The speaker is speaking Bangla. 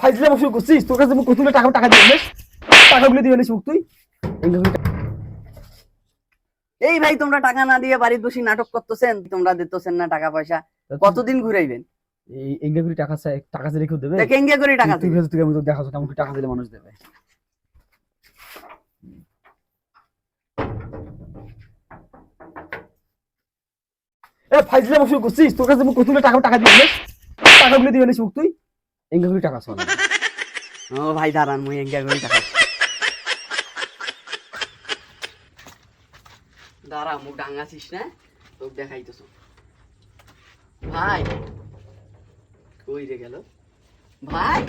ফাইজলাম শুরু করছিস, তোর কাছে কত টাকা টাকা দিয়ে টাকাগুলো দিয়ে আনিস মুখ তুই। এই ভাই তোমরা টাকা না দিয়ে বাড়ির বসে নাটক করতেছেন, তোমরা দিতেছেন না টাকা পয়সা, কতদিন ঘুরাইবেন? এই এঙ্গা করে টাকা চাই, টাকা চাই রেখে দেবে। কেঙ্গা করে টাকা তুই দিবে? তুই আমি তো দেখাচ্ছ কেমন টাকা দিলে মানুষ দেবে। ফাইজলাম শুরু করছিস, তোর কাছে কত টাকা টাকা দিয়ে আনিস টাকাগুলো দিয়ে আনিস মুখ তুই। এঙ্গা করে টাকা চাই। ও ভাই দাঁড়ান, মুই এঙ্গা করে টাকা দাঁড়া, মুখ ডাঙ্গাছিস না, তোকে দেখাইতেছ। ভাই কই রে গেল ভাই?